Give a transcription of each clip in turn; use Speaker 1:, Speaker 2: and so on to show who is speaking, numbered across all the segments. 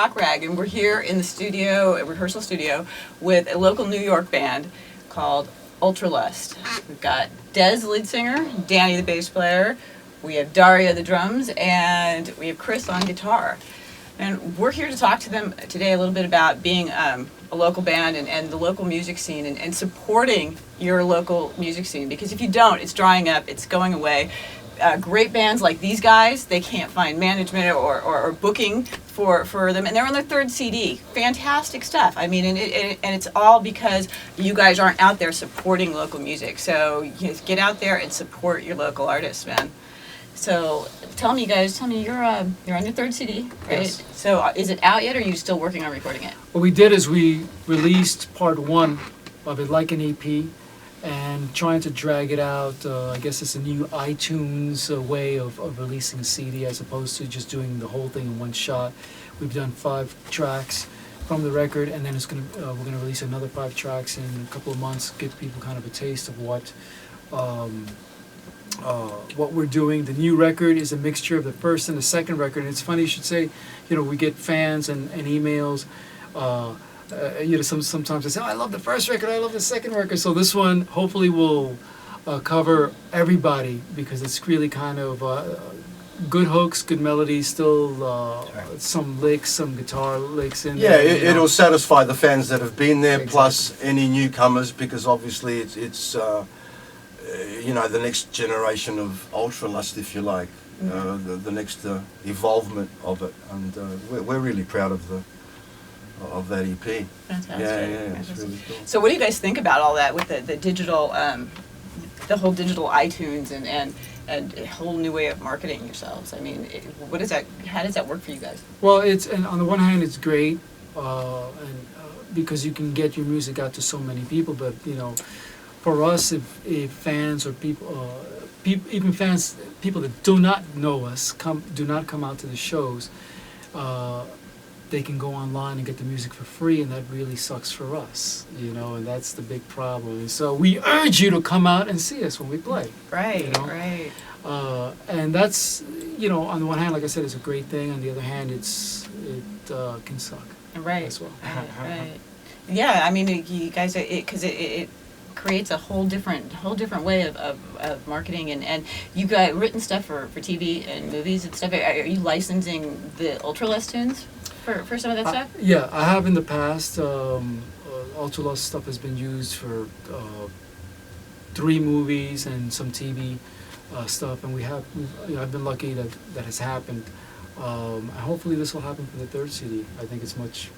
Speaker 1: Rock Rag, and we're here in the studio, a rehearsal studio, with a local New York band called Ultralust. We've got Des, the lead singer, Danny, the bass player, we have Dario, the drums, and we have Chris on guitar. And we're here to talk to them today a little bit about being a local band and the local music scene and supporting your local music scene. Because if you don't, it's drying up, it's going away. Great bands like these guys, they can't find management or booking for them, and they're on their third CD. Fantastic stuff. I mean, and it's all because you guys aren't out there supporting local music. So you get out there and support your local artists, man. So tell me, you're on your third CD, right?
Speaker 2: Yes.
Speaker 1: So is it out yet, or are you still working on recording it?
Speaker 2: What we did is we released part one of it like an EP, and trying to drag it out. I guess it's a new iTunes way of releasing a CD as opposed to just doing the whole thing in one shot. We've done 5 tracks from the record, and then we're gonna release another 5 tracks in a couple of months, give people kind of a taste of what we're doing. The new record is a mixture of the first and the second record. And it's funny you should say, we get fans and emails. Sometimes they say, "Oh, I love the first record, I love the second record." So this one hopefully will cover everybody, because it's really kind of good hooks, good melodies, still some licks, some guitar licks in there.
Speaker 3: Yeah, it'll satisfy the fans that have been there,
Speaker 2: Exactly.
Speaker 3: plus any newcomers, because obviously it's the next generation of Ultralust, if you like, the next evolvement of it, and we're really proud of that EP.
Speaker 1: Fantastic.
Speaker 3: Yeah, it's really cool.
Speaker 1: So what do you guys think about all that with the digital, the whole digital iTunes and a whole new way of marketing yourselves? I mean, how does that work for you guys?
Speaker 2: Well, and on the one hand, it's great, because you can get your music out to so many people. But for us, if fans or people, even fans, people that do not know us, do not come out to the shows, they can go online and get the music for free, and that really sucks for us, and that's the big problem. And so we urge you to come out and see us when we play.
Speaker 1: Right, right.
Speaker 2: And that's, on the one hand, like I said, it's a great thing. On the other hand, it can suck.
Speaker 1: Right.
Speaker 2: As well.
Speaker 1: Right. Yeah, I mean, you guys, because it creates a whole different way of marketing, and you got written stuff for TV and movies and stuff. Are you licensing the Ultralust tunes for some of that stuff?
Speaker 2: Yeah, I have in the past. Ultralust stuff has been used for 3 movies and some TV stuff, and I've been lucky that has happened. And hopefully this will happen for the third CD. I think it's much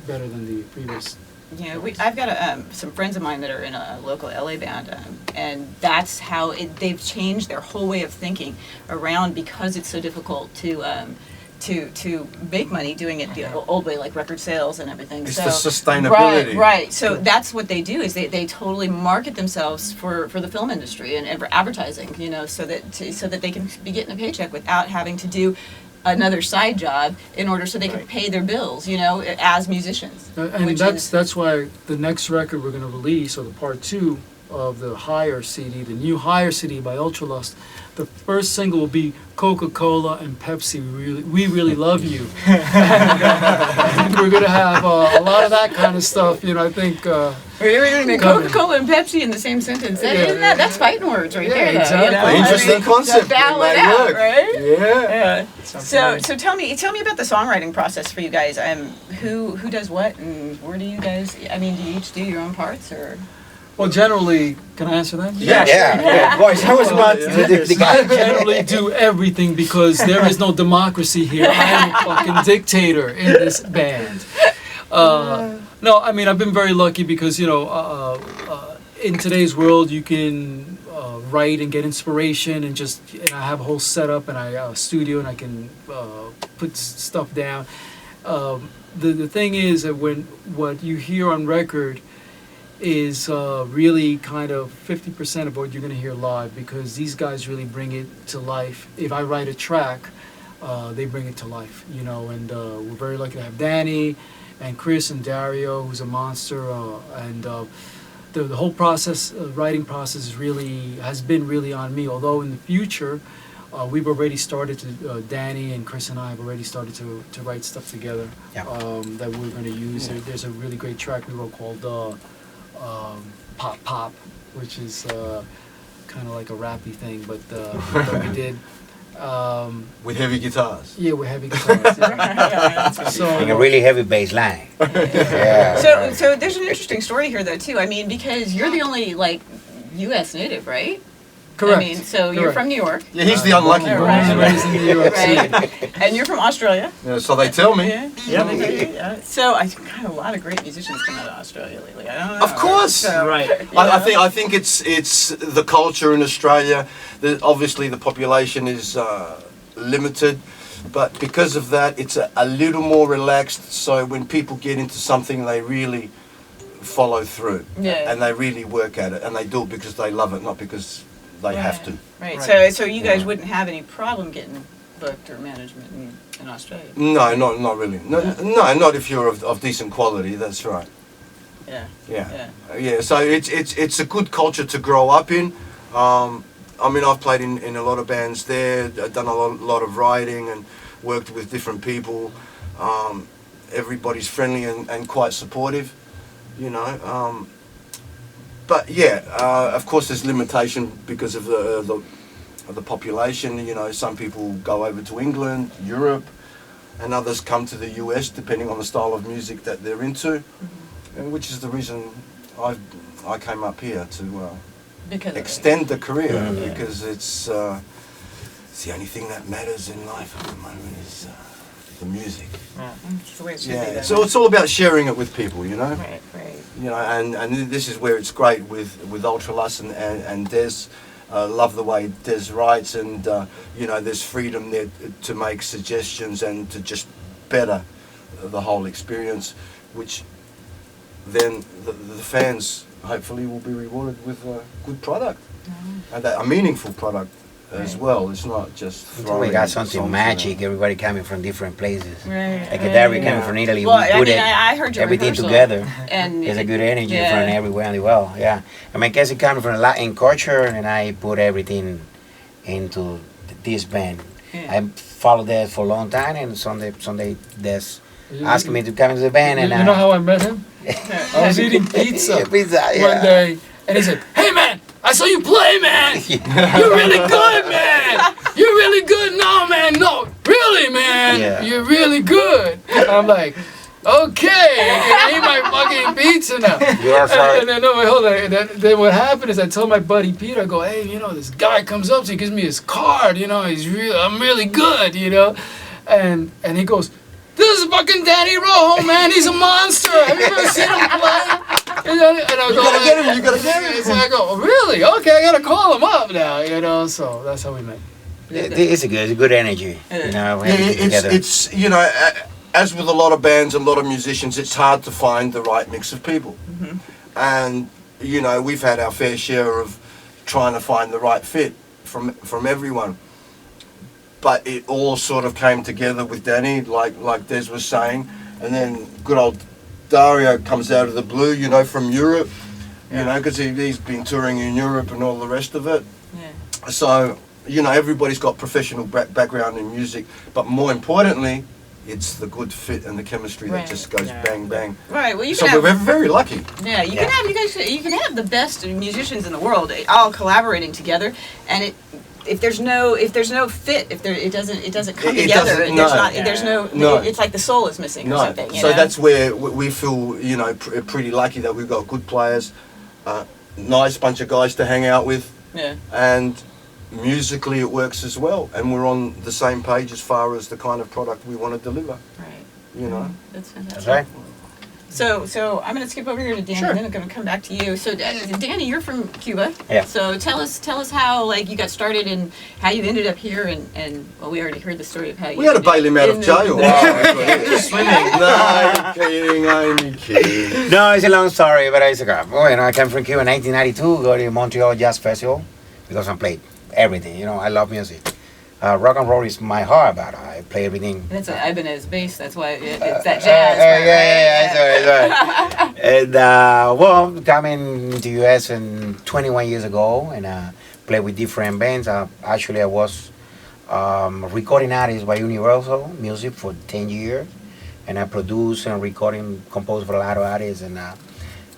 Speaker 2: better than the previous.
Speaker 1: Yeah, I've got some friends of mine that are in a local LA band, and that's how they've changed their whole way of thinking around, because it's so difficult to make money doing it the old way, like record sales and everything.
Speaker 3: It's
Speaker 1: so,
Speaker 3: the sustainability.
Speaker 1: Right. So that's what they do, is they totally market themselves for the film industry and for advertising, so that they can be getting a paycheck without having to do another side job in order so they can pay their bills, as musicians.
Speaker 2: And that's why the next record we're going to release, or the part 2 of the Higher CD, the new Higher CD by Ultralust, the first single will be Coca-Cola and Pepsi. We really love you. And we're going to have a lot of that kind of stuff. I think.
Speaker 1: Coca-Cola and Pepsi in the same sentence. That's fighting words right there.
Speaker 2: Exactly.
Speaker 3: Interesting concept.
Speaker 1: Ballad out, right?
Speaker 3: Yeah.
Speaker 1: So tell me about the songwriting process for you guys. Who does what, and where do you guys? I mean, do you each do your own parts, or?
Speaker 2: Well, generally, can I answer that?
Speaker 4: Yeah. Boys, I was about the guy.
Speaker 2: I generally do everything, because there is no democracy here. I am a fucking dictator in this band. No, I mean, I've been very lucky because, in today's world, you can write and get inspiration, and I have a whole setup and a studio, and I can put stuff down. The thing is that what you hear on record is really kind of 50% of what you're going to hear live, because these guys really bring it to life. If I write a track, they bring it to life, and we're very lucky to have Danny and Chris and Dario, who's a monster, and the whole process, writing process has been really on me, although in the future, we've already started to, Danny and Chris and I have already started to write stuff together
Speaker 4: Yeah.
Speaker 2: that we're going to use. There's a really great track we wrote called Pop Pop, which is kind of like a rappy thing, but that we did.
Speaker 3: With heavy guitars.
Speaker 2: Yeah, with heavy guitars. Yeah. So,
Speaker 4: And a really heavy bass line. Yeah.
Speaker 1: So there's an interesting story here though too. I mean, because you're the only like U.S. native, right?
Speaker 2: correct.
Speaker 1: I mean, so you're
Speaker 2: correct.
Speaker 1: from New York,
Speaker 3: Yeah, he's the unlucky
Speaker 1: Right.
Speaker 3: one.
Speaker 2: Born and raised in New York City.
Speaker 1: right? And you're from Australia.
Speaker 3: Yeah, so they tell me.
Speaker 1: Yeah. Yeah. So I got a lot of great musicians come out of Australia lately. I don't know.
Speaker 3: Of course.
Speaker 1: So,
Speaker 5: Right.
Speaker 1: you know.
Speaker 3: I think it's the culture in Australia. Obviously, the population is limited, but because of that, it's a little more relaxed. So when people get into something, they really follow through,
Speaker 1: Yeah.
Speaker 3: and they really work at it, and they do it because they love it, not because they have to.
Speaker 1: Right.
Speaker 5: Right.
Speaker 1: So you guys wouldn't have any problem getting booked or management in Australia.
Speaker 3: No, not really. No, not if you're of decent quality. That's right.
Speaker 1: Yeah.
Speaker 3: Yeah.
Speaker 1: Yeah.
Speaker 3: So it's a good culture to grow up in. I mean, I've played in a lot of bands there, done a lot of writing and worked with different people. Everybody's friendly and quite supportive, you know. But yeah, of course there's limitation because of the population. You know, some people go over to England, Europe, and others come to the US depending on the style of music that they're into, and which is the reason I came up here to
Speaker 1: Because of it.
Speaker 3: extend the career,
Speaker 1: Yeah.
Speaker 3: because it's the only thing that matters in life at the moment is the music.
Speaker 1: It's the way it should be.
Speaker 3: Yeah,
Speaker 1: then.
Speaker 3: so it's all about sharing it with people, you know.
Speaker 1: Right. Right.
Speaker 3: You know, and this is where it's great with Ultralust and Des. Love the way Des writes, and you know, there's freedom there to make suggestions and to just better the whole experience, which then the fans hopefully will be rewarded with a good product, and a meaningful product as
Speaker 1: Right.
Speaker 3: well. It's not just throwing
Speaker 4: We got
Speaker 3: songs
Speaker 4: something
Speaker 3: in
Speaker 4: magic.
Speaker 3: there.
Speaker 4: Everybody coming from different places.
Speaker 1: Right.
Speaker 4: Like
Speaker 1: right,
Speaker 4: Dario
Speaker 1: yeah.
Speaker 4: coming from Italy,
Speaker 1: Well,
Speaker 4: we
Speaker 1: I
Speaker 4: put
Speaker 1: mean,
Speaker 4: it,
Speaker 1: I heard your
Speaker 4: everything
Speaker 1: rehearsal,
Speaker 4: together.
Speaker 1: and
Speaker 4: There's a good energy
Speaker 1: yeah.
Speaker 4: from everywhere as well. Yeah, I mean, Casey coming from Latin culture, and I put everything into this band.
Speaker 1: Yeah.
Speaker 4: I followed that for a long time, and someday Des asked me to come into the band, and
Speaker 2: You know how I met him? I was eating pizza
Speaker 4: Pizza,
Speaker 2: one day, and he said, "Hey man, I saw you play, man. You're really good, man. You're really good. No, man, no, really, man.
Speaker 4: Yeah.
Speaker 2: You're really good." I'm like, "Okay, I can eat my fucking pizza now."
Speaker 4: You're sorry.
Speaker 2: And then, no, wait, hold on. And then what happened is I told my buddy Peter, I go, "Hey, you know, this guy comes up to me, gives me his card. You know, I'm really good. You know," and he goes, "This is fucking Danny Rojo, man. He's a monster. Have you ever seen him play?" And I go,
Speaker 3: You gotta get him. You gotta get him.
Speaker 2: so I go, "Oh, really? Okay, I gotta call him up now." You know, so that's how we met.
Speaker 4: It's a good energy. You know,
Speaker 3: Yeah,
Speaker 4: everything together.
Speaker 3: it's you know, as with a lot of bands and a lot of musicians, it's hard to find the right mix of people, and you know, we've had our fair share of trying to find the right fit from everyone. But it all sort of came together with Danny, like Des was saying, and then good old Dario comes out of the blue, you know, from Europe, you know, because he's been touring in Europe and all the rest of it.
Speaker 1: Yeah.
Speaker 3: So, you know, everybody's got professional background in music, but more importantly, it's the good fit and the chemistry
Speaker 1: Right.
Speaker 3: that just goes
Speaker 5: Yeah.
Speaker 3: bang bang.
Speaker 1: Right. Well, you
Speaker 3: So
Speaker 1: can
Speaker 3: we're
Speaker 1: have.
Speaker 3: very lucky.
Speaker 1: Yeah, you can have the best musicians in the world all collaborating together, and if there's no fit, it doesn't come
Speaker 3: It
Speaker 1: together.
Speaker 3: doesn't,
Speaker 1: There's
Speaker 3: no.
Speaker 1: no. It's like the soul is missing or
Speaker 3: No,
Speaker 1: something. You
Speaker 3: so
Speaker 1: know?
Speaker 3: that's where we feel, you know, pretty lucky that we've got good players, nice bunch of guys to hang out with,
Speaker 1: Yeah.
Speaker 3: and musically it works as well, and we're on the same page as far as the kind of product we want to deliver.
Speaker 1: Right.
Speaker 3: You know.
Speaker 1: That's fantastic.
Speaker 4: That's right.
Speaker 1: So I'm going to skip over here to Danny,
Speaker 3: Sure.
Speaker 1: and then I'm going to come back to you. So Danny, you're from Cuba.
Speaker 4: Yeah.
Speaker 1: So tell us how like you got started and how you ended up here, and well, we already heard the story of how you.
Speaker 3: We had to
Speaker 1: ended
Speaker 3: bail him out of
Speaker 1: in
Speaker 3: jail.
Speaker 1: the-
Speaker 3: Swimming. No, I'm kidding, only kidding.
Speaker 4: No, it's a long story, but it's okay. Well, you know, I came from Cuba in 1992, go to Montreal Jazz Festival, because I played everything. You know, I love music. Rock and roll is my heart, but I play everything.
Speaker 1: That's what Ibanez bass. That's why it's that jazz. part,
Speaker 4: Yeah,
Speaker 1: right?
Speaker 4: sorry. And well, coming to US 21 years ago, and played with different bands. Actually, I was recording artist by Universal Music for 10 years, and I produce and recording, compose for a lot of artists, and now.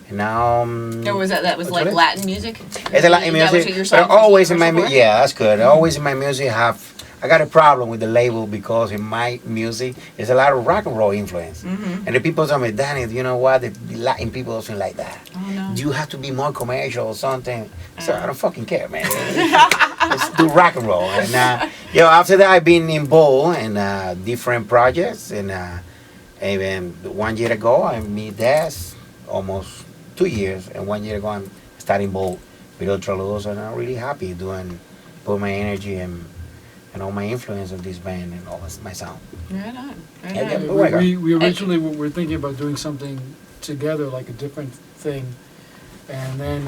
Speaker 1: Or was that was like Latin music?
Speaker 4: It's a Latin
Speaker 1: That was
Speaker 4: music,
Speaker 1: your
Speaker 4: but
Speaker 1: song
Speaker 4: always in my
Speaker 1: for?
Speaker 4: yeah, that's good. Always in my music I got a problem with the label because in my music there's a lot of rock and roll influence, and the people tell me, Danny, you know what? The Latin people don't like that.
Speaker 1: Oh no.
Speaker 4: You have to be more commercial or something. So I don't fucking care, man. Let's do rock and roll. And after that, I've been involved in different projects. And even 1 year ago, I met Des, almost 2 years. And 1 year ago, I'm starting involved with Ultralust, and I'm really happy put my energy and all my influence of this band and all my sound.
Speaker 1: Right on. Right
Speaker 4: Yeah,
Speaker 1: on.
Speaker 4: yeah.
Speaker 2: We originally were thinking about doing something together, like a different thing. And then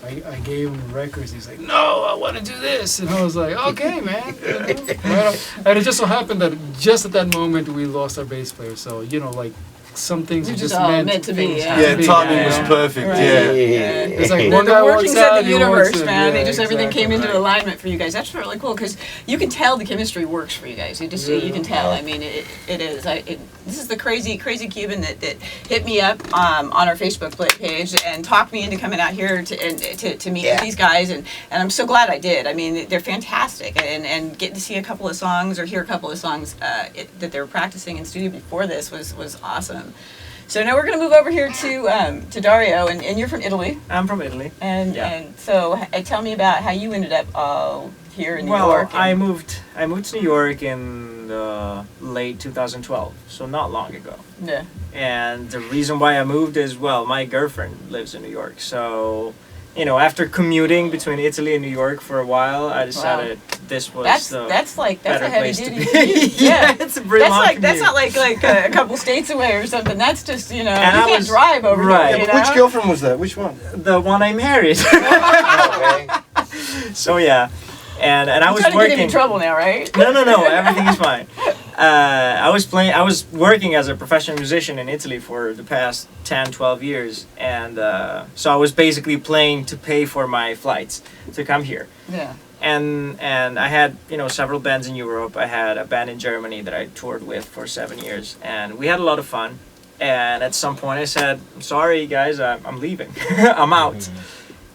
Speaker 2: I gave him records. He's like, "No, I want to do this." And I was like, "Okay, man." You know, right on. And it just so happened that just at that moment we lost our bass player. So like some things
Speaker 1: You're
Speaker 2: are
Speaker 1: just
Speaker 2: just
Speaker 1: all
Speaker 2: meant,
Speaker 1: meant to be,
Speaker 2: things
Speaker 1: yeah.
Speaker 2: have
Speaker 3: Yeah,
Speaker 2: to be.
Speaker 3: timing was
Speaker 1: Yeah.
Speaker 3: perfect.
Speaker 1: Right.
Speaker 3: Yeah.
Speaker 2: It's like
Speaker 1: The
Speaker 2: one guy
Speaker 1: workings
Speaker 2: walks out,
Speaker 1: of the
Speaker 2: he walks
Speaker 1: universe,
Speaker 2: in.
Speaker 1: man.
Speaker 2: Yeah,
Speaker 1: They just everything came
Speaker 2: exactly.
Speaker 1: into alignment for you guys. That's really cool because you can tell the chemistry works for you guys. You can tell. I mean, it is. This is the crazy Cuban that hit me up on our Facebook page and talked me into coming out here to meet with these guys, and I'm so glad I did. I mean, they're fantastic, and getting to see a couple of songs or hear a couple of songs that they were practicing in studio before this was awesome. So now we're going to move over here to Dario, and you're from Italy.
Speaker 5: I'm from Italy.
Speaker 1: And so tell me about how you ended up here in New
Speaker 5: Well,
Speaker 1: York.
Speaker 5: I moved to New York in late 2012, so not long ago.
Speaker 1: Yeah.
Speaker 5: And the reason why I moved is, well, my girlfriend lives in New York, so after commuting between Italy and New York for a while, I decided this was
Speaker 1: That's
Speaker 5: better
Speaker 1: a heavy
Speaker 5: place to
Speaker 1: duty
Speaker 5: be.
Speaker 1: commute.
Speaker 5: Yeah, it's a pretty long
Speaker 1: That's
Speaker 5: commute.
Speaker 1: not like a couple states away or something. That's just you
Speaker 5: And
Speaker 1: can't
Speaker 5: I was-
Speaker 1: drive over
Speaker 5: right.
Speaker 1: here.
Speaker 3: Yeah,
Speaker 1: You
Speaker 3: but
Speaker 1: know?
Speaker 3: which girlfriend was that? Which one?
Speaker 5: The one I married.
Speaker 4: Okay.
Speaker 5: So yeah, and I
Speaker 1: You're
Speaker 5: was
Speaker 1: trying to
Speaker 5: working.
Speaker 1: get him in trouble now, right?
Speaker 5: No, everything is fine. I was working as a professional musician in Italy for the past 10, 12 years, and so I was basically playing to pay for my flights to come here.
Speaker 1: Yeah.
Speaker 5: And I had several bands in Europe. I had a band in Germany that I toured with for 7 years, and we had a lot of fun. And at some point I said, "I'm sorry guys, I'm leaving. I'm out."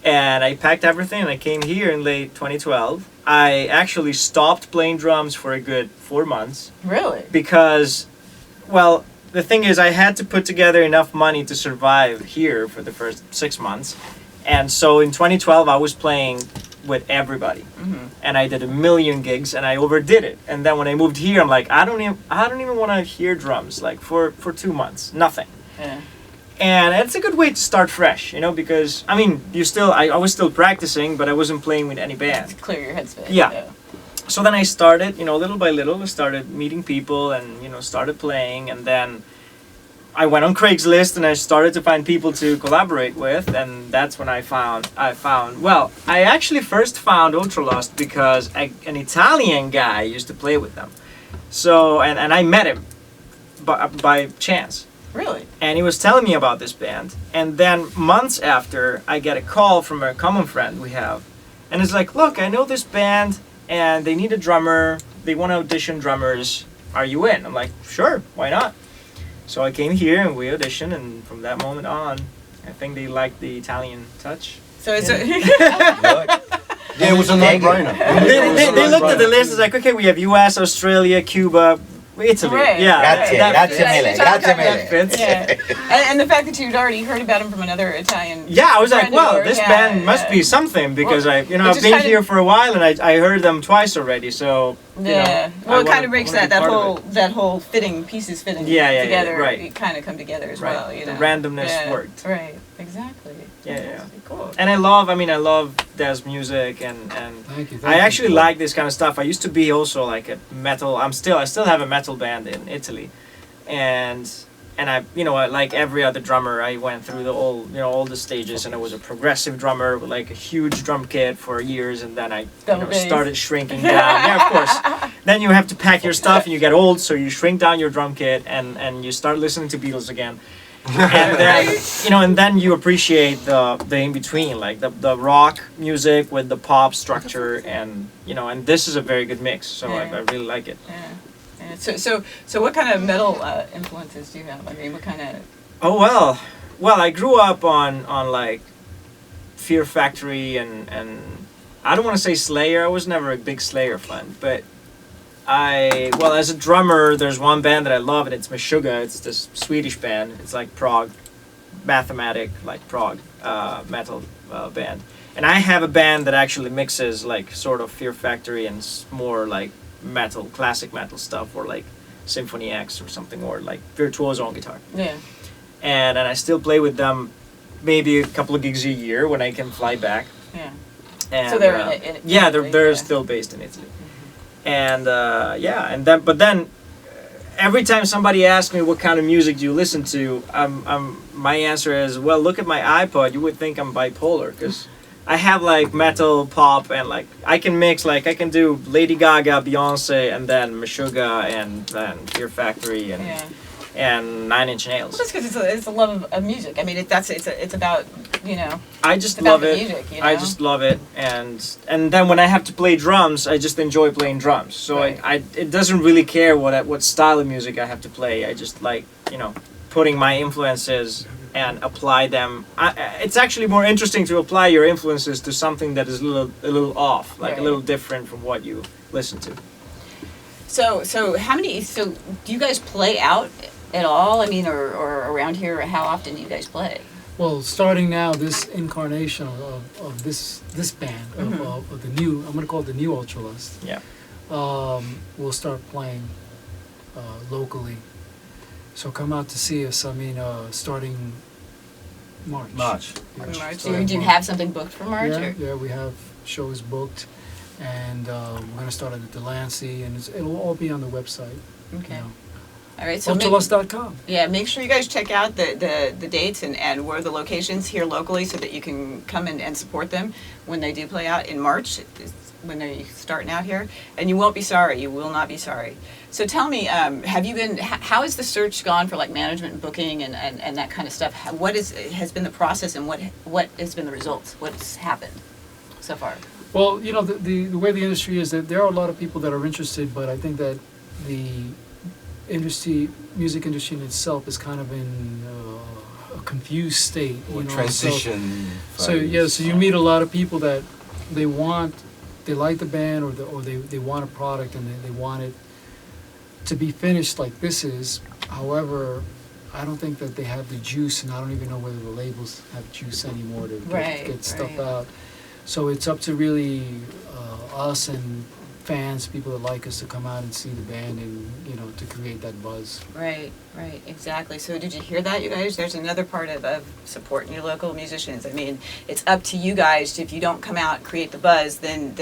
Speaker 5: And I packed everything and I came here in late 2012. I actually stopped playing drums for a good 4 months
Speaker 1: Really?
Speaker 5: because, well, the thing is I had to put together enough money to survive here for the first 6 months. And so in 2012 I was playing with everybody. And I did a million gigs and I overdid it. And then when I moved here, I'm like, I don't even want to hear drums like for 2 months, nothing.
Speaker 1: Yeah.
Speaker 5: And it's a good way to start fresh, because I mean, I was still practicing, but I wasn't playing with any band.
Speaker 1: Clear your headspace.
Speaker 5: Yeah. So then I started, little by little, I started meeting people and started playing, and then I went on Craigslist and I started to find people to collaborate with, and that's when I found well, I actually first found Ultralust because an Italian guy used to play with them. So and I met him by chance.
Speaker 1: Really?
Speaker 5: And he was telling me about this band. And then months after, I get a call from a common friend we have. And it's like, "Look, I know this band and they need a drummer. They want to audition drummers. Are you in?" I'm like, "Sure, why not?" So I came here and we auditioned, and from that moment on, I think they liked the Italian touch.
Speaker 1: So it's
Speaker 3: Yeah, it was a no-brainer.
Speaker 5: They looked at the list, it's like, okay, we have US, Australia, Cuba, Italy.
Speaker 1: Right.
Speaker 5: Yeah,
Speaker 4: Grazie,
Speaker 5: that
Speaker 4: grazie
Speaker 5: fits.
Speaker 4: mille, grazie mille.
Speaker 5: That fits.
Speaker 1: yeah. And the fact that you'd already heard about him from another Italian.
Speaker 5: Yeah, I was like,
Speaker 1: friend
Speaker 5: well,
Speaker 1: or-
Speaker 5: this
Speaker 1: yeah,
Speaker 5: band must
Speaker 1: yeah.
Speaker 5: be something because
Speaker 1: Well,
Speaker 5: I've
Speaker 1: just
Speaker 5: been
Speaker 1: kinda-
Speaker 5: here for a while and I heard them twice already. So
Speaker 1: Yeah.
Speaker 5: I
Speaker 1: Well, it kind
Speaker 5: wanna-
Speaker 1: of breaks
Speaker 5: wanna be
Speaker 1: that
Speaker 5: part of
Speaker 1: whole
Speaker 5: it.
Speaker 1: that whole pieces fitting
Speaker 5: Yeah,
Speaker 1: together.
Speaker 5: right.
Speaker 1: You kind of come together as
Speaker 5: Right.
Speaker 1: well. You
Speaker 5: The
Speaker 1: know.
Speaker 5: randomness
Speaker 1: Yeah,
Speaker 5: worked.
Speaker 1: Right. Exactly.
Speaker 5: Yeah, yeah.
Speaker 1: Cool.
Speaker 5: And I love Des music and
Speaker 2: Thank you.
Speaker 5: I actually like this kind of stuff. I used to be also like a metal. I still have a metal band in Italy, and I like every other drummer, I went through all the stages, and I was a progressive drummer with like a huge drum kit for years, and then I
Speaker 1: Double bass.
Speaker 5: started shrinking down. Yeah, of course. Then you have to pack your stuff, and you get old, so you shrink down your drum kit, and you start listening to Beatles again. And then and then you appreciate the in between, like the rock music with the pop structure, and and this is a very good mix. So I really like it.
Speaker 1: Yeah. Yeah. So what kind of metal influences do you have? I mean, what kind of?
Speaker 5: Oh well, I grew up on like Fear Factory and I don't want to say Slayer. I was never a big Slayer fan, but as a drummer, there's one band that I love, and it's Meshuggah. It's this Swedish band. It's like prog, mathematic, like prog metal band. And I have a band that actually mixes like sort of Fear Factory and more like metal, classic metal stuff, or like Symphony X or something, or like virtuoso on guitar.
Speaker 1: Yeah.
Speaker 5: And I still play with them, maybe a couple of gigs a year when I can fly back.
Speaker 1: Yeah.
Speaker 5: And,
Speaker 1: So they're in
Speaker 5: they're still based in Italy. And but then every time somebody asks me what kind of music do you listen to, my answer is, well, look at my iPod. You would think I'm bipolar, because I have like metal, pop, and like I can mix, like I can do Lady Gaga, Beyonce, and then Meshuggah, and then Fear Factory, and Nine Inch Nails.
Speaker 1: Well, that's because it's a love of music. I mean, it's about
Speaker 5: I just
Speaker 1: it's about
Speaker 5: love
Speaker 1: the
Speaker 5: it.
Speaker 1: music,
Speaker 5: I just love it, and then when I have to play drums, I just enjoy playing drums. So
Speaker 1: Right.
Speaker 5: it doesn't really care what style of music I have to play. I just like putting my influences and apply them. It's actually more interesting to apply your influences to something that is a little off, like
Speaker 1: Right.
Speaker 5: a little different from what you listen to.
Speaker 1: So do you guys play out at all? I mean, or around here, how often do you guys play?
Speaker 2: Well, starting now, this incarnation of this band of the new, I'm going to call it the new Ultralust.
Speaker 5: Yeah.
Speaker 2: We'll start playing locally. So come out to see us. I mean, starting March.
Speaker 1: March.
Speaker 2: Starting
Speaker 1: Do you have something booked for March?
Speaker 2: Yeah,
Speaker 1: or?
Speaker 2: yeah, we have shows booked, and we're going to start at the Delancey, and it'll all be on the website.
Speaker 1: Okay.
Speaker 2: You know.
Speaker 1: All right. So
Speaker 2: Ultralust.com.
Speaker 1: make sure you guys check out the dates and where the locations here locally, so that you can come in and support them when they do play out in March, when they're starting out here. And you won't be sorry. You will not be sorry. So tell me, how has the search gone for like management and booking and that kind of stuff? What has been the process, and what has been the results? What's happened so far?
Speaker 2: Well, the way the industry is, that there are a lot of people that are interested, but I think that the music industry in itself is kind of in a confused state.
Speaker 3: Transition.
Speaker 2: So you meet a lot of people that they like the band, or they want a product, and they want it to be finished like this is. However, I don't think that they have the juice, and I don't even know whether the labels have juice anymore to get stuff out. So it's up to really us and fans, people that like us, to come out and see the band, and to create that buzz.
Speaker 1: Right, exactly. So did you hear that, you guys? There's another part of supporting your local musicians. I mean, it's up to you guys. If you don't come out and create the buzz, then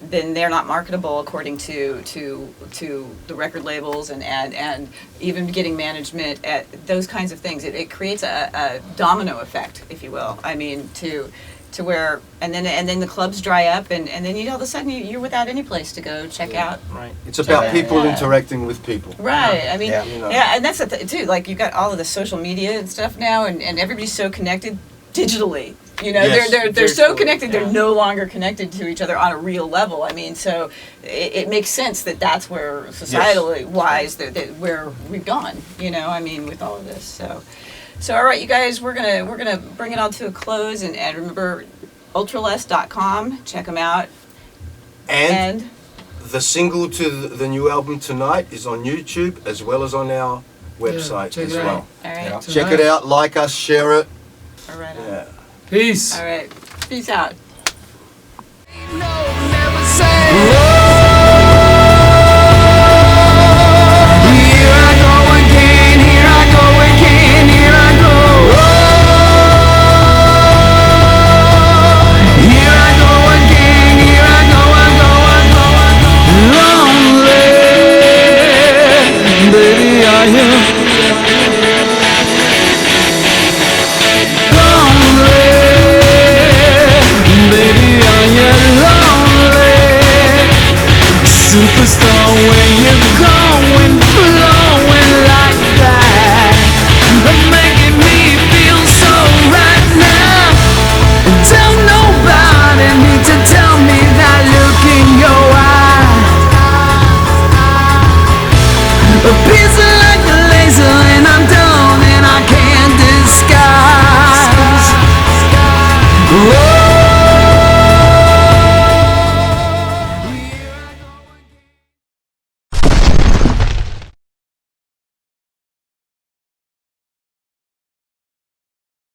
Speaker 1: they're not marketable according to the record labels, and even getting management at those kinds of things. It creates a domino effect, if you will. I mean, to where and then the clubs dry up, and then all of a sudden you're without any place to go check out.
Speaker 5: Right.
Speaker 3: It's about people
Speaker 1: Yeah.
Speaker 3: interacting with people.
Speaker 1: Right. I mean,
Speaker 4: Yeah.
Speaker 1: and that's the too. Like, you've got all of the social media and stuff now, and everybody's so connected digitally.
Speaker 3: Yes.
Speaker 1: They're so
Speaker 5: Virtually,
Speaker 1: connected.
Speaker 5: yeah.
Speaker 1: They're no longer connected to each other on a real level. I mean, so it makes sense that that's where societally wise that where we've gone. I mean, with all of this. So all right, you guys, we're gonna bring it all to a close, and remember, Ultralust.com. Check them out.
Speaker 3: And the single to the new album tonight is on YouTube as well as on our website
Speaker 2: check
Speaker 3: as
Speaker 2: it out.
Speaker 3: well.
Speaker 1: All right.
Speaker 4: Yeah.
Speaker 3: Check it out, like us, share it.
Speaker 1: All right.
Speaker 3: Yeah.
Speaker 2: Peace.
Speaker 1: All right. Peace out.